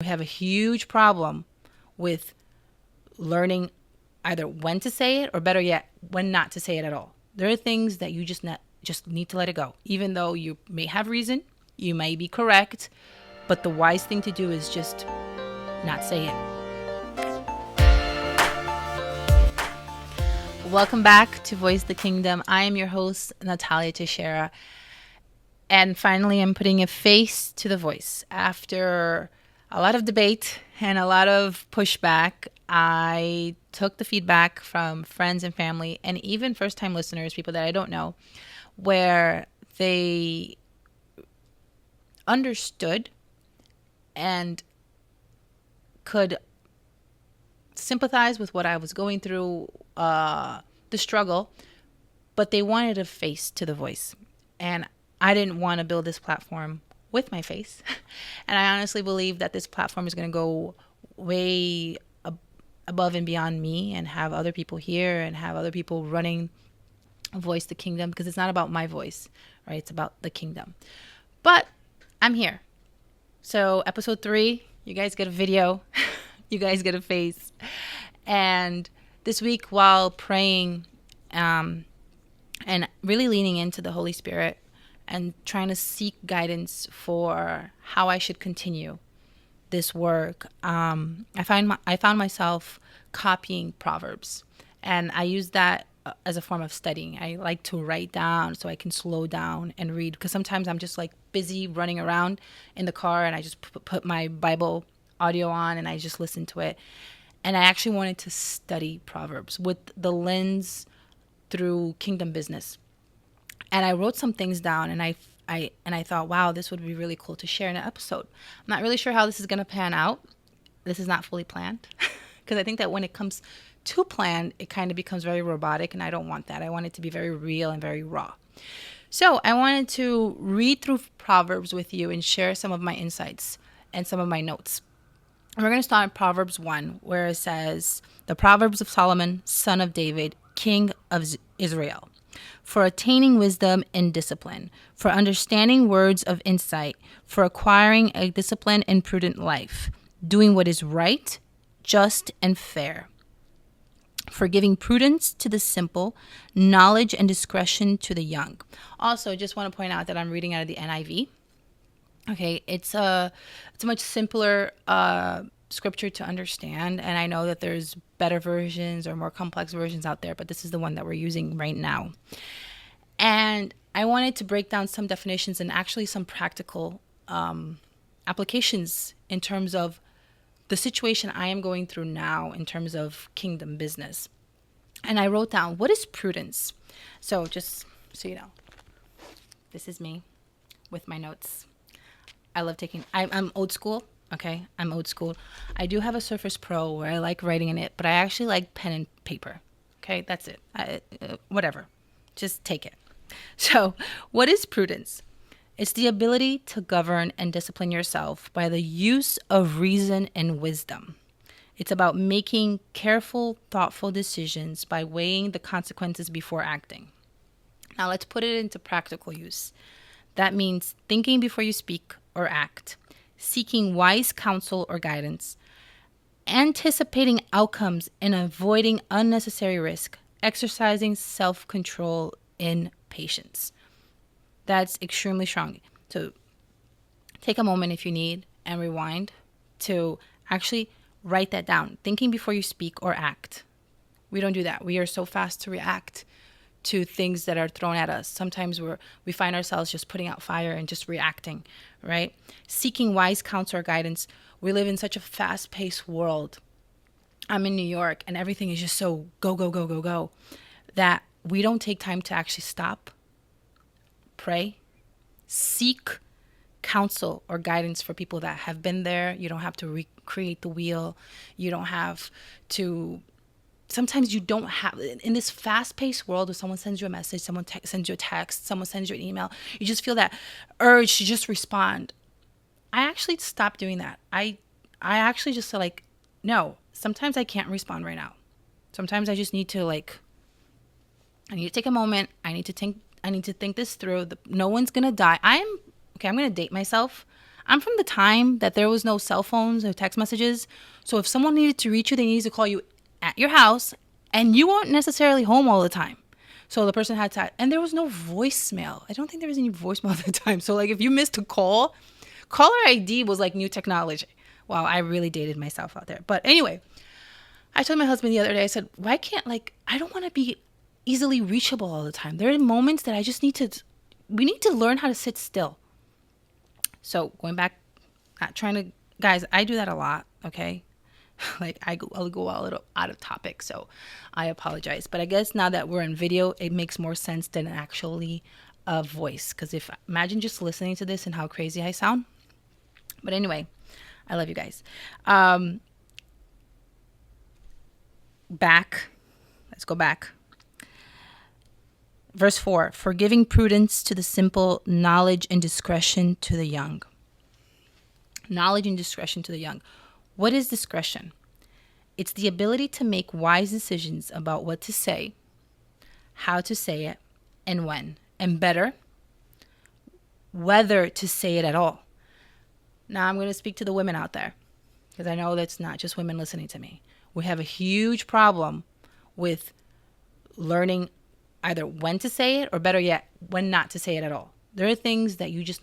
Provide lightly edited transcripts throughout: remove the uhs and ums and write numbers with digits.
have a huge problem with learning either when to say it or, better yet, when not to say it at all. There are things that you just need to let it go. Even though you may have reason, you may be correct, but the wise thing to do is just not say it. Welcome back to Voice the Kingdom. I am your host, Natalia Teixeira. And finally, I'm putting a face to the voice. After a lot of debate and a lot of pushback, I took the feedback from friends and family and even first-time listeners, people that I don't know, where they understood and could sympathize with what I was going through, the struggle, but they wanted a face to the voice. And I didn't want to build this platform with my face. And I honestly believe that this platform is going to go way above and beyond me and have other people here and have other people running Voice the Kingdom, because it's not about my voice, right? It's about the kingdom. But I'm here. So episode 3, you guys get a video. You guys get a face. And this week, while praying and really leaning into the Holy Spirit and trying to seek guidance for how I should continue this work, I found myself copying Proverbs. And I use that as a form of studying. I like to write down so I can slow down and read, because sometimes I'm just like busy running around in the car and I just put my Bible audio on and I just listen to it. And I actually wanted to study Proverbs with the lens through kingdom business. And I wrote some things down, and I thought, wow, this would be really cool to share in an episode. I'm not really sure how this is going to pan out. This is not fully planned, because I think that when it comes to plan, it kind of becomes very robotic, and I don't want that. I want it to be very real and very raw. So I wanted to read through Proverbs with you and share some of my insights and some of my notes. And we're going to start in Proverbs 1, where it says, "The Proverbs of Solomon, son of David, king of Israel, for attaining wisdom and discipline, for understanding words of insight, for acquiring a disciplined and prudent life, doing what is right, just, and fair, for giving prudence to the simple, knowledge and discretion to the young." Also, just want to point out that I'm reading out of the NIV. Okay, it's a much simpler scripture to understand, and I know that there's better versions or more complex versions out there, but this is the one that we're using right now. And I wanted to break down some definitions and actually some practical applications in terms of the situation I am going through now in terms of kingdom business. And I wrote down, what is prudence? So just so you know, this is me with my notes. I love I'm old school. Okay, I'm old school. I do have a Surface Pro where I like writing in it, but I actually like pen and paper. Okay, that's it. Whatever. Just take it. So, what is prudence? It's the ability to govern and discipline yourself by the use of reason and wisdom. It's about making careful, thoughtful decisions by weighing the consequences before acting. Now, let's put it into practical use. That means thinking before you speak or act, seeking wise counsel or guidance, anticipating outcomes and avoiding unnecessary risk, exercising self-control and patience. That's extremely strong. So take a moment if you need and rewind to actually write that down. Thinking before you speak or act. We don't do that. We are so fast to react to things that are thrown at us. Sometimes we find ourselves just putting out fire and just reacting, right? Seeking wise counsel or guidance. We live in such a fast-paced world. I'm in New York and everything is just so go, go, go, go, go, that we don't take time to actually stop, pray, seek counsel or guidance for people that have been there. You don't have to recreate the wheel. You don't have to... Sometimes you don't have, in this fast-paced world where someone sends you a message, someone sends you a text, someone sends you an email, you just feel that urge to just respond. I actually stopped doing that. I actually just said, like, no, sometimes I can't respond right now. Sometimes I just need to, like, I need to take a moment. I need to think this through. No one's going to die. I'm going to date myself. I'm from the time that there was no cell phones or text messages. So if someone needed to reach you, they needed to call you at your house, and you weren't necessarily home all the time. So the person had to, and there was no voicemail. I don't think there was any voicemail at the time. So like if you missed a call, caller ID was like new technology. Wow, I really dated myself out there. But anyway, I told my husband the other day, I said, why can't, like, I don't want to be easily reachable all the time. There are moments that I just we need to learn how to sit still. So going back, not trying to, guys, I do that a lot, okay? Like I'll go a little out of topic, so I apologize. But I guess now that we're in video, it makes more sense than actually a voice. Because imagine just listening to this and how crazy I sound. But anyway, I love you guys. Let's go back. Verse 4, for giving prudence to the simple, knowledge and discretion to the young. Knowledge and discretion to the young. What is discretion? It's the ability to make wise decisions about what to say, how to say it, and when. And better, whether to say it at all. Now I'm going to speak to the women out there, because I know that's not just women listening to me. We have a huge problem with learning either when to say it, or better yet, when not to say it at all. There are things that you just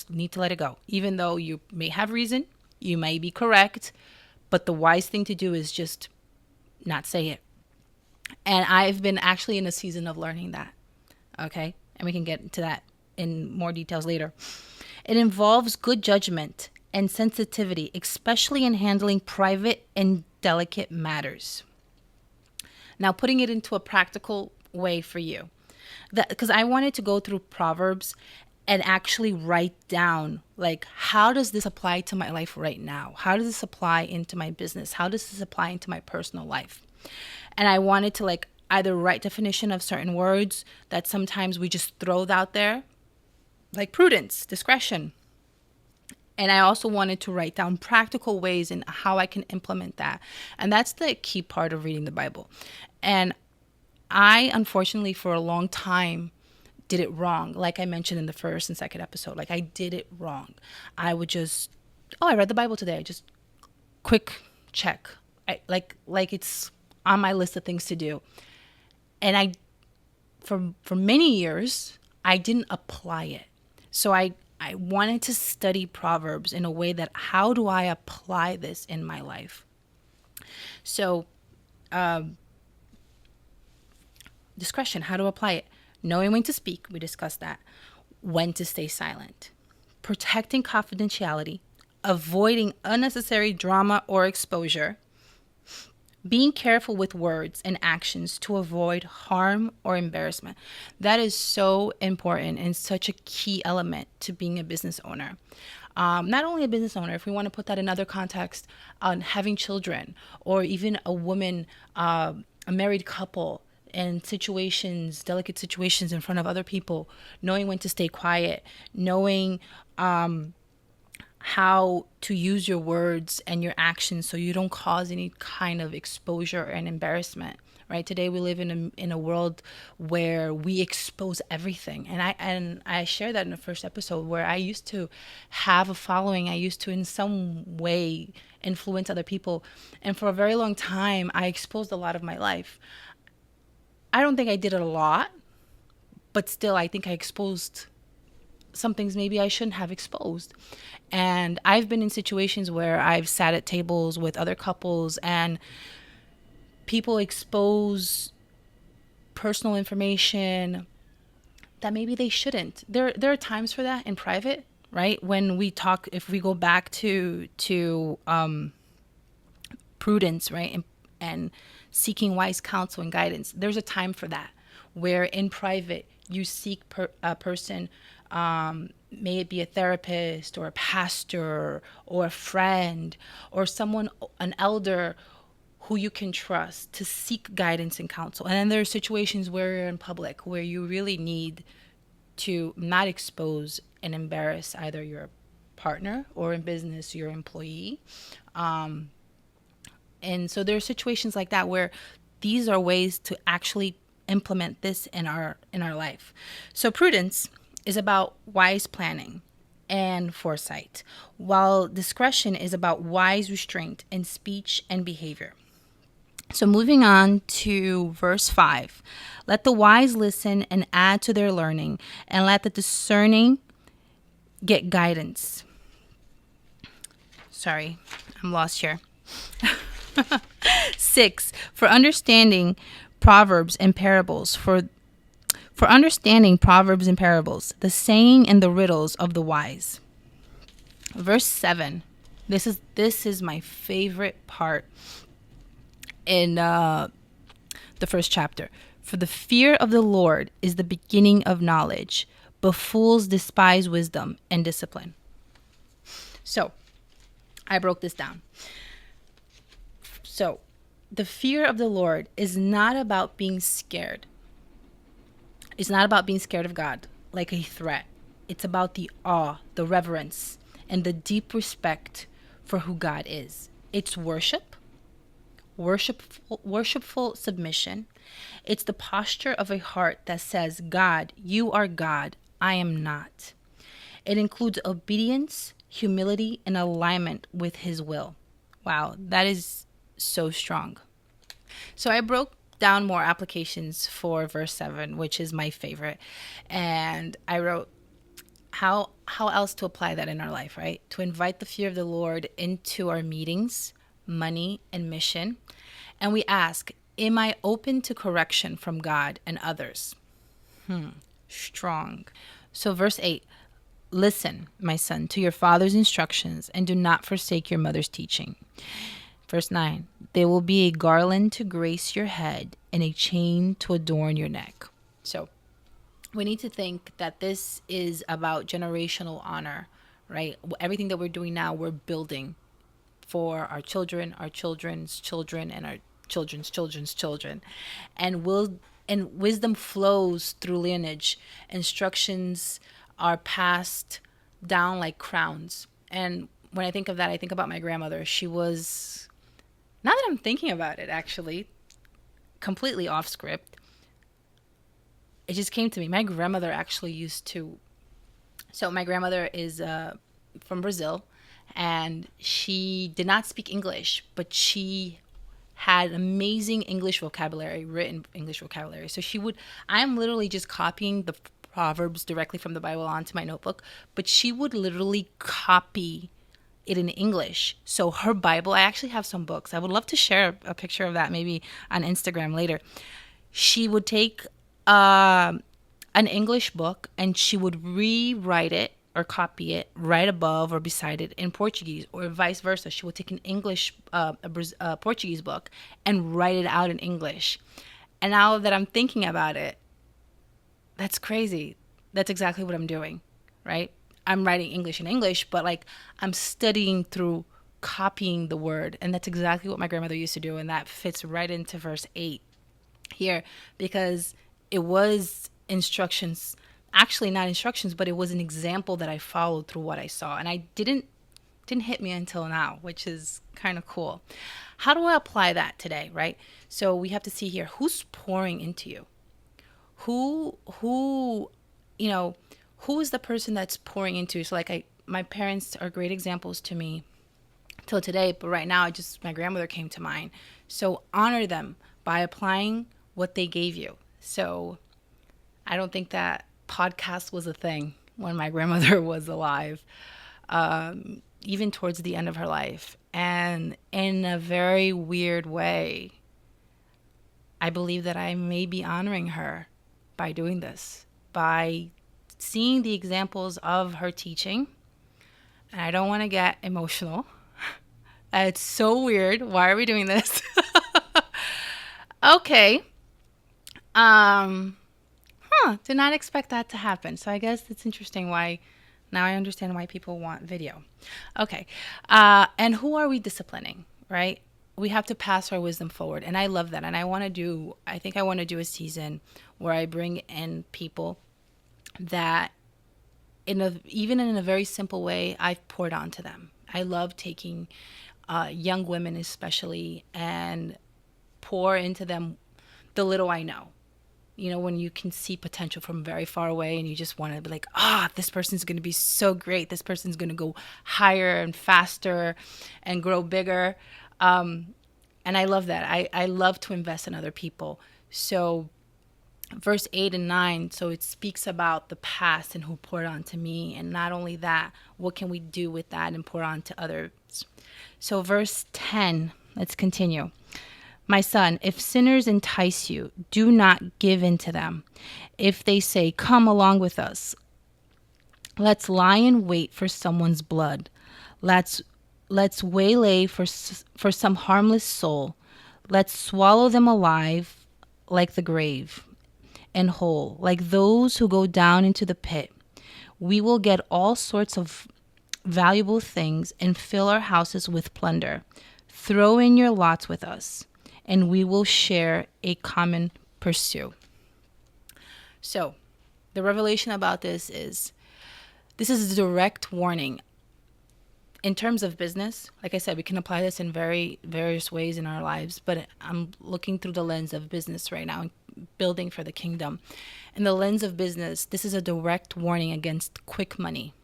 need to let it go. Even though you may have reason, you may be correct, but the wise thing to do is just not say it. And I've been actually in a season of learning that. Okay? And we can get into that in more details later. It involves good judgment and sensitivity, especially in handling private and delicate matters. Now, putting it into a practical way for you, because I wanted to go through Proverbs and actually write down, like, how does this apply to my life right now? How does this apply into my business? How does this apply into my personal life? And I wanted to, like, either write definition of certain words that sometimes we just throw out there, like prudence, discretion. And I also wanted to write down practical ways in how I can implement that. And that's the key part of reading the Bible. And I, unfortunately, for a long time, did it wrong. Like I mentioned in the first and second episode, like I did it wrong. I would just, I read the Bible today. Just quick check. Like it's on my list of things to do. And for many years, I didn't apply it. So I wanted to study Proverbs in a way that, how do I apply this in my life? So, discretion, how to apply it. Knowing when to speak, we discussed that. When to stay silent. Protecting confidentiality. Avoiding unnecessary drama or exposure. Being careful with words and actions to avoid harm or embarrassment. That is so important and such a key element to being a business owner. Not only a business owner, if we want to put that in other context, on having children, or even a woman, a married couple, and situations, delicate situations in front of other people, knowing when to stay quiet, knowing how to use your words and your actions so you don't cause any kind of exposure and embarrassment. Right? Today we live in a world where we expose everything. And I shared that in the first episode, where I used to have a following. I used to in some way influence other people. And for a very long time, I exposed a lot of my life. I don't think I did it a lot, but still I think I exposed some things maybe I shouldn't have exposed. And I've been in situations where I've sat at tables with other couples and people expose personal information that maybe they shouldn't. There are times for that in private, right? When we talk, if we go back to prudence, right? And seeking wise counsel and guidance. There's a time for that, where in private you seek a person, may it be a therapist or a pastor or a friend or someone, an elder who you can trust, to seek guidance and counsel. And then there are situations where you're in public, where you really need to not expose and embarrass either your partner, or in business, your employee. And so there are situations like that where these are ways to actually implement this in our life. So prudence is about wise planning and foresight, while discretion is about wise restraint in speech and behavior. So moving on to verse 5. Let the wise listen and add to their learning, and let the discerning get guidance. Sorry, I'm lost here. 6. For understanding proverbs and parables, for understanding proverbs and parables, the saying and the riddles of the wise. Verse 7. This is my favorite part in the first chapter. For the fear of the Lord is the beginning of knowledge, but fools despise wisdom and discipline. So, I broke this down. So, the fear of the Lord is not about being scared. It's not about being scared of God like a threat. It's about the awe, the reverence, and the deep respect for who God is. It's worshipful submission. It's the posture of a heart that says, God, you are God, I am not. It includes obedience, humility, and alignment with his will. Wow, that is so strong. So I broke down more applications for verse 7, which is my favorite. And I wrote how else to apply that in our life, right? To invite the fear of the Lord into our meetings, money, and mission. And we ask, am I open to correction from God and others? Strong. So verse 8, listen, my son, to your father's instructions, and do not forsake your mother's teaching. Verse 9, there will be a garland to grace your head and a chain to adorn your neck. So we need to think that this is about generational honor, right? Everything that we're doing now, we're building for our children, our children's children, and our children's children's children. And wisdom flows through lineage. Instructions are passed down like crowns. And when I think of that, I think about my grandmother. She was, now that I'm thinking about it, actually, completely off script, it just came to me. My grandmother actually used to, so my grandmother is from Brazil, and she did not speak English, but she had amazing English vocabulary, written English vocabulary. So I'm literally just copying the Proverbs directly from the Bible onto my notebook, but she would literally copy it in English. So her Bible, I actually have some books. I would love to share a picture of that maybe on Instagram later. She would take an English book and she would rewrite it or copy it right above or beside it in Portuguese, or vice versa. She would take an English, Portuguese book and write it out in English. And now that I'm thinking about it, that's crazy. That's exactly what I'm doing, right? I'm writing English in English, but like I'm studying through copying the word. And that's exactly what my grandmother used to do. And that fits right into verse 8 here, because it was instructions, actually not instructions, but it was an example that I followed through what I saw. And I didn't hit me until now, which is kind of cool. How do I apply that today, right? So we have to see here, who's pouring into you? Who is the person that's pouring into you? So like my parents are great examples to me till today, but right now my grandmother came to mind. So honor them by applying what they gave you. So I don't think that podcast was a thing when my grandmother was alive, even towards the end of her life. And in a very weird way, I believe that I may be honoring her by doing this, by seeing the examples of her teaching. And I don't want to get emotional. It's so weird. Why are we doing this? Okay. Did not expect that to happen. So I guess it's interesting why, now I understand why people want video. Okay. And who are we disciplining, right? We have to pass our wisdom forward. And I love that. And I think I want to do a season where I bring in people that even in a very simple way, I've poured onto them. I love taking young women especially and pour into them the little I know. when you can see potential from very far away and you just want to be like, this person's going to be so great. This person's going to go higher and faster and grow bigger. And I love that. I love to invest in other people. So verse 8 and 9, so it speaks about the past and who poured on to me. And not only that, what can we do with that and pour on to others? So verse 10, let's continue. My son, if sinners entice you, do not give in to them. If they say, come along with us, let's lie in wait for someone's blood. Let's waylay for some harmless soul. Let's swallow them alive like the grave and whole, like those who go down into the pit. We will get all sorts of valuable things and fill our houses with plunder. Throw in your lots with us, and we will share a common pursuit. So the revelation about this is a direct warning. In terms of business, like I said, we can apply this in various ways in our lives, but I'm looking through the lens of business right now and building for the kingdom. In the lens of business, this is a direct warning against quick money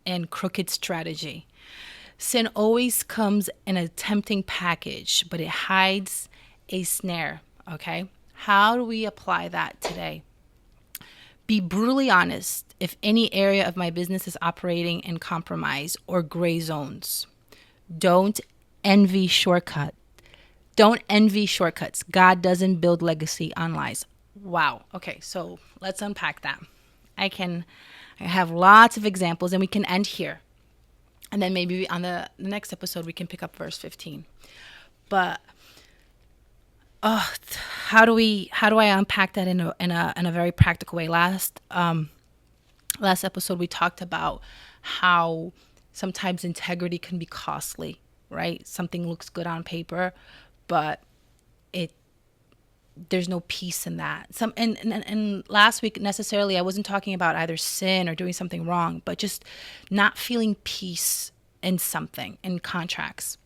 and crooked strategy. Sin always comes in a tempting package, but it hides a snare, okay? How do we apply that today? Be brutally honest if any area of my business is operating in compromise or gray zones. Don't envy shortcuts. God doesn't build legacy on lies. Wow. Okay, so let's unpack that. I have lots of examples, and we can end here. And then maybe on the next episode, we can pick up verse 15. But how do I unpack that in a very practical way? Last episode, we talked about how sometimes integrity can be costly, right? Something looks good on paper, but there's no peace in that. And last week necessarily I wasn't talking about either sin or doing something wrong, but just not feeling peace in something, in contracts.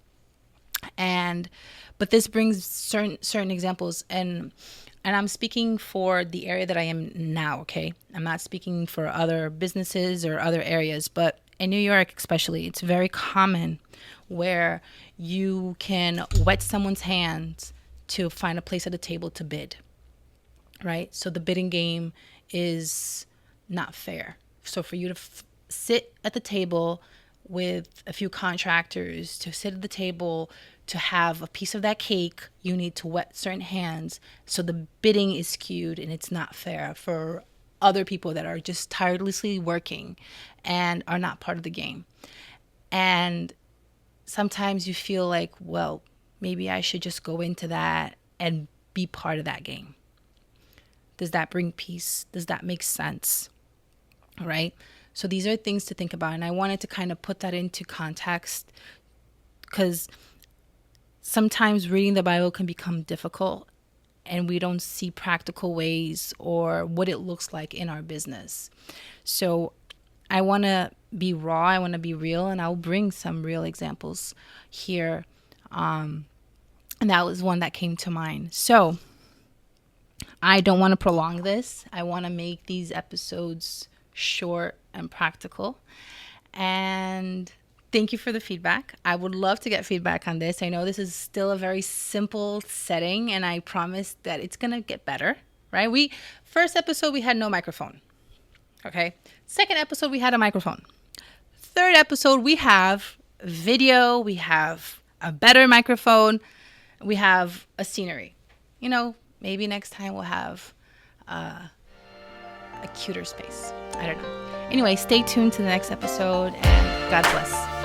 But this brings certain examples, and I'm speaking for the area that I am now, okay? I'm not speaking for other businesses or other areas, but in New York especially, it's very common where you can wet someone's hands to find a place at the table to bid, right? So the bidding game is not fair. So for you to sit at the table with a few contractors, to sit at the table to have a piece of that cake, you need to wet certain hands. So the bidding is skewed, and it's not fair for other people that are just tirelessly working and are not part of the game. And sometimes you feel like, well, maybe I should just go into that and be part of that game. Does that bring peace? Does that make sense? Right? So these are things to think about. And I wanted to kind of put that into context, because sometimes reading the Bible can become difficult and we don't see practical ways or what it looks like in our business. So I want to be raw. I want to be real, and I'll bring some real examples here. And that was one that came to mind. So I don't want to prolong this. I want to make these episodes short and practical. And thank you for the feedback. I would love to get feedback on this. I know this is still a very simple setting, and I promise that it's going to get better, right? First episode, we had no microphone. Okay. Second episode, we had a microphone. Third episode, we have video. We have a better microphone. We have a scenery. Maybe next time we'll have a cuter space. I don't know. Anyway, stay tuned to the next episode, and God bless.